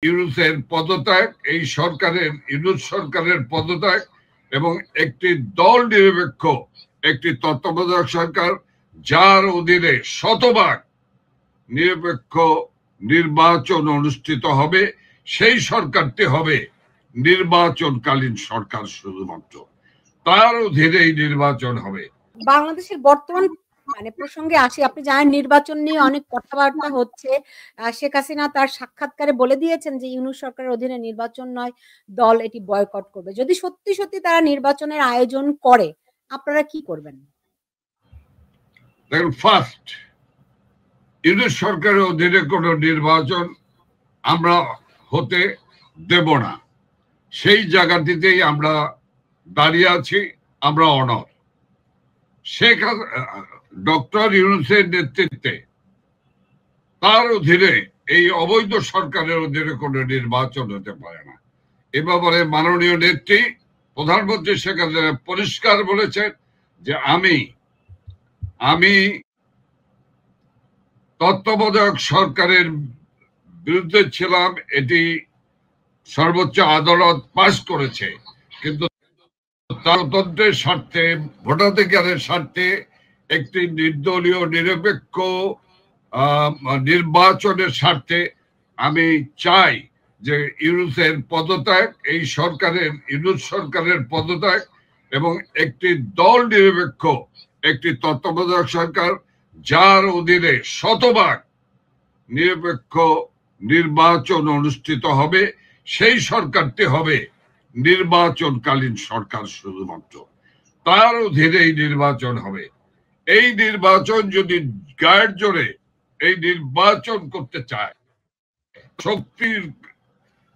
ইউনূসের পদত্যাগ, এই সরকারের ইউনূস সরকারের পদত্যাগ এবং একটি দল নিরপেক্ষ একটি তত্ত্বাবধায়ক সরকার যার অধীনে শতভাগ নিরপেক্ষ নির্বাচন অনুষ্ঠিত হবে, সেই সরকারটি হবে নির্বাচনকালীন সরকার, শুধুমাত্র তার অধীনেই নির্বাচন হবে। বাংলাদেশের বর্তমান প্রসঙ্গে আসি। আপনি জানেন নির্বাচন নিয়ে অনেক কথাবার্তা হচ্ছে। শেখ হাসিনা তার সাক্ষাৎকারে বলে দিয়েছেন যে ইউনূস সরকারের অধীনে নির্বাচন নয়, দল এটি বয়কট করবে। যদি সত্যি সত্যি তারা নির্বাচনের আয়োজন করে, আপনারা কি করবেন? দেখুন, ফার্স্ট, ইউনূস সরকারের অধীনে কোনো নির্বাচন আমরা হতে দেব না। সেই জায়গাটিতেই আমরা দাঁড়িয়ে আছি, আমরা অনর। ডক্টর ইউনূসের নেতৃত্বে তার অধীনে এই অবৈধ সরকারের অধীনে কোনো নির্বাচন হতে পারে না। এ ব্যাপারে মাননীয় নেত্রী প্রধানমন্ত্রী শেখ হাসিনা পরিষ্কার বলেছেন যে আমি তত্ত্বাবধায়ক সরকারের বিরুদ্ধে ছিলাম, এটি সর্বোচ্চ আদালত পাশ করেছে, কিন্তু গণতন্ত্রের স্বার্থে, ভোটাধিকারের স্বার্থে একটি নির্দলীয় নিরপেক্ষ নির্বাচনের স্বার্থে আমি চাই যে ইউনূসের পদত্যাগ, এই সরকারের ইউনূস সরকারের পদত্যাগ এবং একটি দল নিরপেক্ষ একটি তত্ত্বাবধায়ক সরকার যার অধীনে শতভাগ নিরপেক্ষ নির্বাচন অনুষ্ঠিত হবে, সেই সরকারটি হবে নির্বাচনকালীন সরকার, শুধুমাত্র তার অধীনেই নির্বাচন হবে। এই নির্বাচন যদি গায়ের জোরে এই নির্বাচন করতে চায়,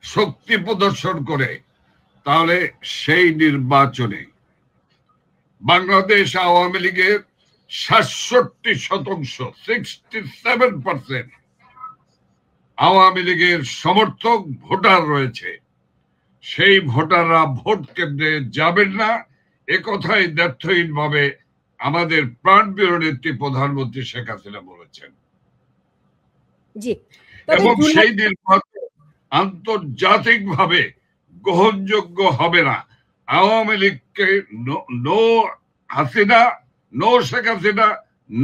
শক্তি প্রদর্শন করে, তাহলে সেই নির্বাচনে বাংলাদেশ আওয়ামী লীগের 67% 67% আওয়ামী লীগের সমর্থক ভোটার রয়েছে। সেই ভোটাররা ভোট কেন্দ্রে যাবেন না, একথাই দ্ব্যর্থহীন ভাবে আমাদের প্রাণপ্রিয় নেত্রী প্রধানমন্ত্রী শেখ হাসিনা বলেছেন। এবং সেই নির্বাচন আন্তর্জাতিকভাবে গ্রহণযোগ্য হবে না। আওয়ামী লীগকে no Hasina, no Sheikh Hasina,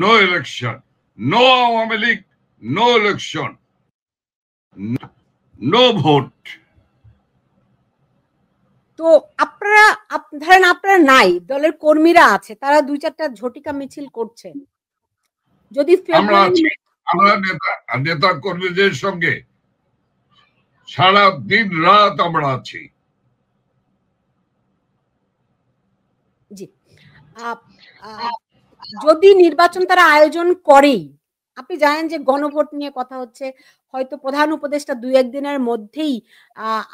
no election, no Awami League, no election, no vote. তো আপনারা ধরেন আপনারা নাই, দলের কর্মীরা আছে, তারা 2-4টা ঝটিকা মিছিল করছে। যদি আমরা নেতা কর্মীদের সঙ্গে সারা দিন রাত আমরা আছি। জি, যদি নির্বাচন তারা আয়োজন করেই, আপনি জানেন যে গণভোট নিয়ে কথা হচ্ছে, হয়তো প্রধান উপদেষ্টা 2-1 দিনের মধ্যেই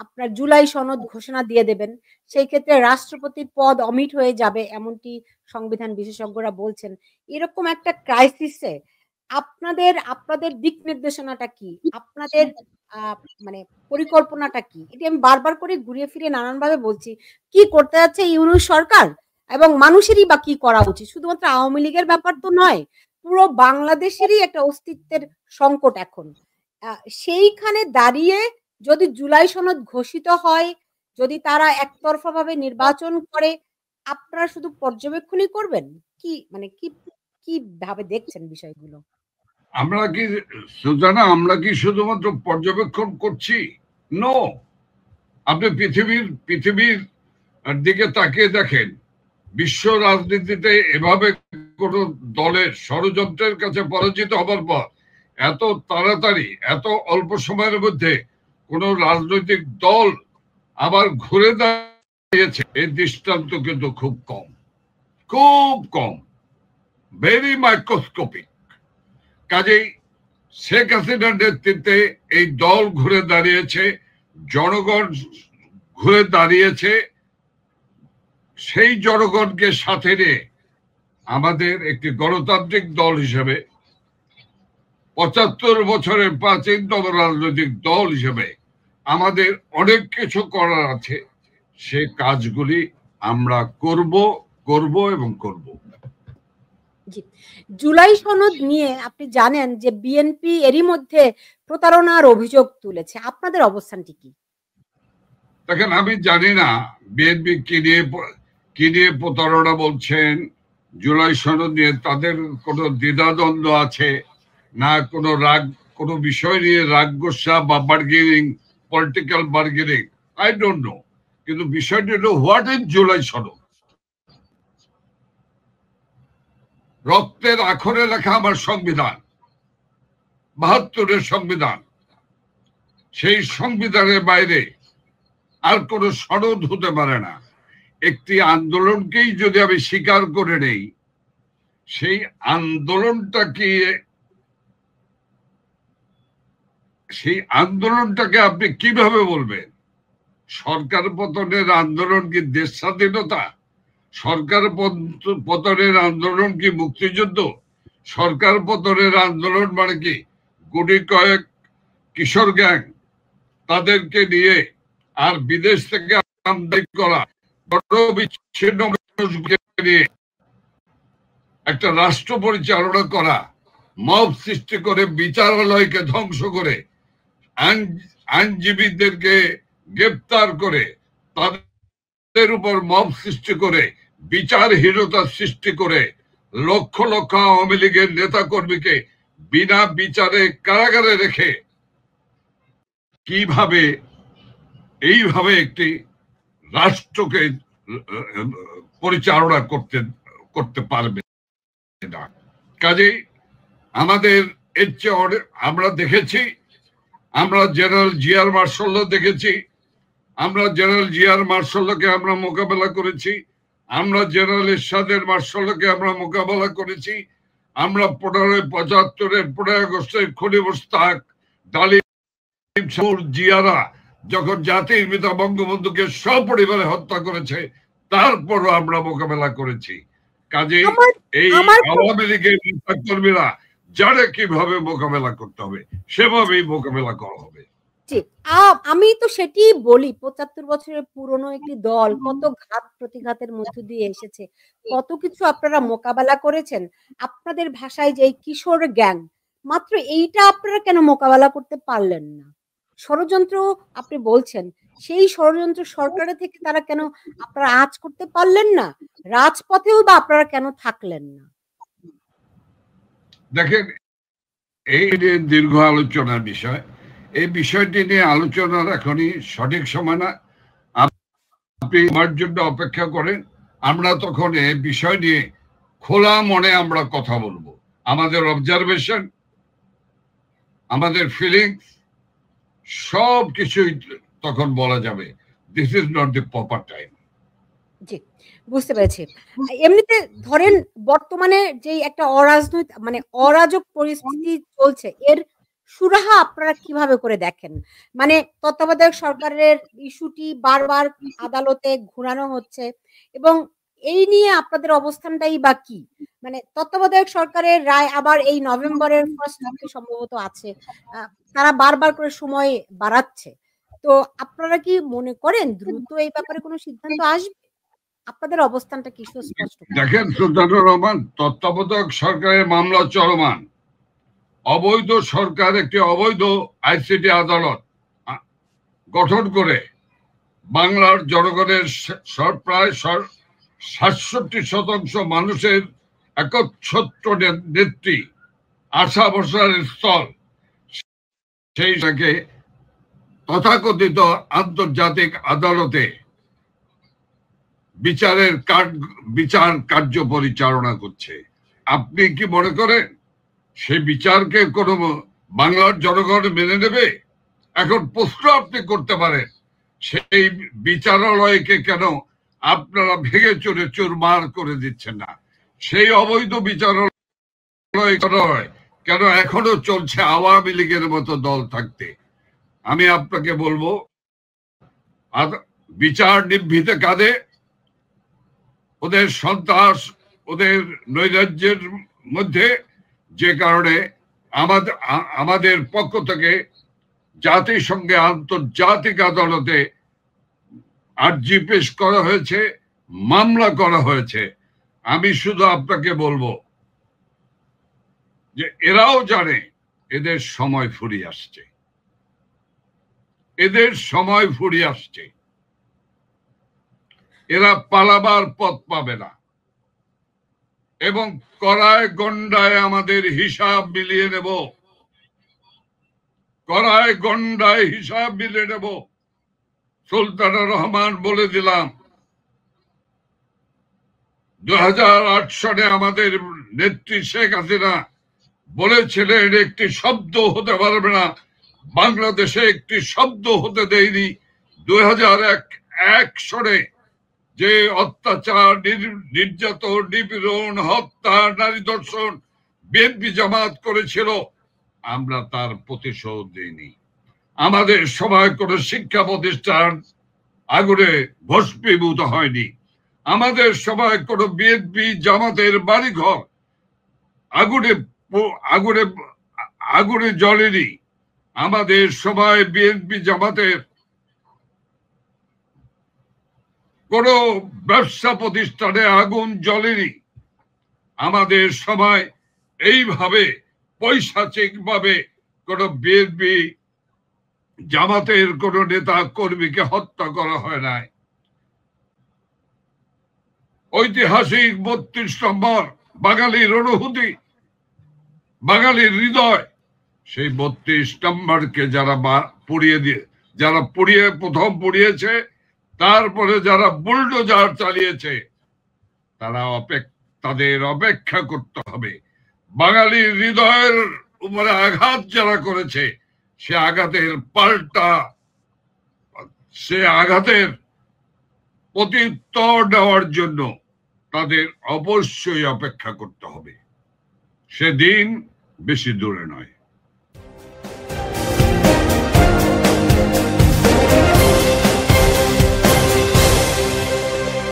আপনার জুলাই সনদ ঘোষণা দিয়ে দেবেন। সেই ক্ষেত্রে রাষ্ট্রপতির পদ অমিট হয়ে যাবে, এমনটি সংবিধান বিশেষজ্ঞরা বলছেন। এরকম একটা ক্রাইসিসে আপনাদের দিক নির্দেশনাটা কি? আপনাদের পরিকল্পনাটা কি? এটি আমি বারবার করে ঘুরিয়ে ফিরে নানানভাবে বলছি। কি করতে যাচ্ছে ইউনূস সরকার, এবং মানুষেরই বা কি করা উচিত? শুধুমাত্র আওয়ামী লীগের ব্যাপার তো নয়, পুরো বাংলাদেশেরই একটা অস্তিত্বের সংকট এখন। সেইখানে দাঁড়িয়ে যদি জুলাই সনদ ঘোষিত হয়, যদি তারা একতরফা ভাবে নির্বাচন করে, আপনারা শুধু পর্যবেক্ষণই করবেন? কি ভাবে দেখছেন বিষয়গুলো? আমরা কি শুধুমাত্র পর্যবেক্ষণ করছি? নো। আপনি পৃথিবীর দিকে তাকিয়ে দেখেন, বিশ্ব রাজনীতিতে এভাবে কোন দলের ষড়যন্ত্রের কাছে পরাজিত হবার পর এত তাড়াতাড়ি, এত অল্প সময়ের মধ্যে কোন রাজনৈতিক দল আবার ঘুরে দাঁড়িয়েছে, এই দৃষ্টান্ত কিন্তু খুব কম, ভেরি মাইক্রোস্কোপিক। কাজেই শেখ হাসিনার নেতৃত্বে এই দল ঘুরে দাঁড়িয়েছে, জনগণ ঘুরে দাঁড়িয়েছে। সেই জনগণকে সাথে নিয়ে আমাদের একটি গণতান্ত্রিক দল হিসেবে, 75 বছরের প্রাচীনতম রাজনৈতিক দল হিসেবে আমাদের অনেক কিছু করার আছে। সে কাজগুলি আমরা করব এবং করব। জি। জুলাই সনদ নিয়ে আপনি জানেন যে বিএনপি এরই মধ্যে প্রতারণার অভিযোগ তুলেছে। আপনাদের অবস্থানটি কি? দেখেন, আমি জানি না বিএনপি কি নিয়ে প্রতারণা বলছেন, জুলাই সনদ নিয়ে তাদের কোনো দ্বিধাদ্বন্দ্ব আছে না, কোনো বিষয় নিয়ে রাগ গোসা বা bargaining, political bargaining, I don't know. কিন্তু বিষয়টি হলো, হোয়াট ইজ জুলাই সনদ? রক্তের আখরে লেখা আমার সংবিধান, ৭২-এর সংবিধান। সেই সংবিধানের বাইরে আর কোনো সনদ হতে পারে না। একটি আন্দোলনকেই যদি আমি স্বীকার করে নেই, সেই আন্দোলনটাকে আপনি কিভাবে বলবেন? সরকার পতনের আন্দোলন কি দেশ স্বাধীনতা? সরকার পতনের আন্দোলন কি মুক্তিযুদ্ধ? সরকার পতনের আন্দোলন মানে কি গুটি কয়েক কিশোর গ্যাং, তাদেরকে নিয়ে আর বিদেশ থেকে আমদানি করা বিচ্ছিন্ন মানুষকে নিয়ে একটা রাষ্ট্র পরিচালনা করা, মব সৃষ্টি করে বিচারালয়কে ধ্বংস করে আইনজীবীদেরকে গ্রেপ্তার করে তাদের উপর মব সৃষ্টি করে বিচারহীনতা সৃষ্টি করে লক্ষ লক্ষ আওয়ামী লীগের নেতা কর্মীকে বিনা বিচারে কারাগারে রেখে কিভাবে এইভাবে একটি রাষ্ট্রকে পরিচালনা করতে পারবে না। কাজেই আমাদের এর চেয়ে আমরা দেখেছি, আমরা জেনারেল জিআর মার্শাল্লাহ দেখেছি, আমরা জেনারেল জিআর মার্শাল্লাহকে আমরা মোকাবেলা করেছি, আমরা জেনারেল এরশাদের মার্শাল্লাহকে আমরা মোকাবেলা করেছি, আমরা ১৫৭৫-এর ১৫ আগস্টের খনি মোশতাক, ডালিম, জিয়ারা যখন জাতির পিতা বঙ্গবন্ধুকে সপরিবারে হত্যা করেছে, তারপরও আমরা মোকাবেলা করেছি। কাজেই এই আওয়ামী লীগের নেতা কর্মীরা জানে কিভাবে মোকাবেলা করতে হবে, সেভাবেই মোকাবেলা করা হবে। আমি তো সেটি বলি, ৭৫ বছরের পুরনো একটি দল কত ঘাত প্রতিঘাতের মধ্য দিয়ে এসেছে, কত কিছু আপনারা মোকাবেলা করেছেন। আপনাদের ভাষায় যে কিশোর গ্যাং, মাত্র এইটা আপনারা কেন মোকাবেলা করতে পারলেন না? ষড়যন্ত্র আপনি বলছেন, সেই ষড়যন্ত্র সরকারের থেকে তারা কেন আপনারা আঁচ করতে পারলেন না? রাজপথেও বা আপনারা কেন থাকলেন না? দেখেন, এই দীর্ঘ আলোচনার বিষয়, এই বিষয়টি নিয়ে আলোচনার এখনই সঠিক সময় না। আপনি আমার জন্য অপেক্ষা করেন, আমরা তখন এই বিষয় নিয়ে খোলা মনে আমরা কথা বলবো। আমাদের অবজারভেশন, আমাদের ফিলিংস সব কিছুই তখন বলা যাবে। This is not the proper time. জি, বুঝতে পেরেছি। এমনিতে ধরেন বর্তমানে যে একটা অরাজক পরিস্থিতি চলছে, এর সুরাহা আপনারা কিভাবে করে দেখেন? মানে তত্ত্বাবধায়ক সরকারের ইস্যুটি বারবার আদালতে ঘুরানো হচ্ছে এবং এই নিয়ে আপনাদের অবস্থানটাই বা কি? মানে তত্ত্বাবধায়ক সরকারের রায় আবার এই নভেম্বরের ফার্স্ট উইকে সম্ভবত আছে। তারা বারবার করে সময় বাড়াচ্ছে। তো আপনারা কি মনে করেন দ্রুত এই ব্যাপারে কোনো সিদ্ধান্ত আসবে? আপনাদের অবস্থানটা কি সুস্পষ্ট? দেখেন সুলতানুর রহমান, তত্ত্বাবধায়ক সরকারের মামলা চলমান। অবৈধ সরকার একটি অবৈধ আইসিটি আদালত গঠন করে বাংলার জনগণের প্রায় ৬৭% মানুষের একচ্ছত্র নেত্রী, আশা ভরসার স্থল, সেইটাকে তথাকথিত আন্তর্জাতিক আদালতে বিচার কার্য পরিচালনা করছে। আপনি কি মনে করেন সেই বিচারকে কোন বাংলার জনগণ মেনে নেবে? এখন প্রশ্ন আপনি করতে পারেন, সেই বিচারালয়কে কেন আপনারা ভেঙে চুরে চুরমার করে দিচ্ছেন না? সেই অবৈধ বিচারালয় কেন এখনো চলছে আওয়ামী লীগের মতো দল থাকতে? আমি আপনাকে বলবো, বিচার নিভৃতে কাঁধে, ওদের সন্ত্রাস, ওদের নৈরাজ্যের মধ্যে, যে কারণে আমাদের পক্ষ থেকে জাতিসংঘে আন্তর্জাতিক আদালতে আর্জি পেশ করা হয়েছে, মামলা করা হয়েছে। আমি শুধু আপনাকে বলবো, যে এরাও জানে এদের সময় ফুরিয়ে আসছে, এদের সময় ফুরিয়ে আসছে, এরা পালাবার পথ পাবে না এবং কড়ায় গন্ডায় আমাদের হিসাব মিলিয়ে নেব, কড়ায় গন্ডায় হিসাব মিলিয়ে নেব। সুলতানুর রহমান বলে দিলাম, 2008 সালে আমাদের নেত্রী শেখ হাসিনা বলেছিলেন একটি শব্দ হতে পারবে না, বাংলাদেশে একটি শব্দ হতে দেয়নি। 2001 সালে যে অত্যাচার, নির্যাতন, নিপীড়ন, হত্যা, নারী ধর্ষণ বিএনপি জামাত করেছিল, আমরা তার প্রতিশোধ দিইনি। আমাদের সময় কোনো শিক্ষা প্রতিষ্ঠান আগুনে ভস্মীভূত হয়নি, আমাদের সময় কোনো বিএনপি জামাতের বাড়িঘর আগুনে আগুনে আগুনে জ্বলেনি, আমাদের সময় বিএনপি জামাতের কোন ব্যবসা প্রতিষ্ঠানে আগুন জ্বলেনি, আমাদের সময় এইভাবে পৈশাচিক ভাবে কোন বিএনপি জামাতের কোন নেতা কর্মীকে হত্যা করা হয় নাই। ঐতিহাসিক 32 নম্বর বাঙালির অনুভূতি, বাঙালির হৃদয়, সেই 32 নম্বরকে যারা পুড়িয়ে প্রথম পুড়িয়েছে, তারপরে যারা বুলডোজার চালিয়েছে, তাদের অপেক্ষা করতে হবে। বাঙালির হৃদয়ের উপরে আঘাত যারা করেছে, সে আঘাতের প্রত্যুত্তর দেওয়ার জন্য তাদের অবশ্যই অপেক্ষা করতে হবে। সেদিন বেশি দূরে নয়।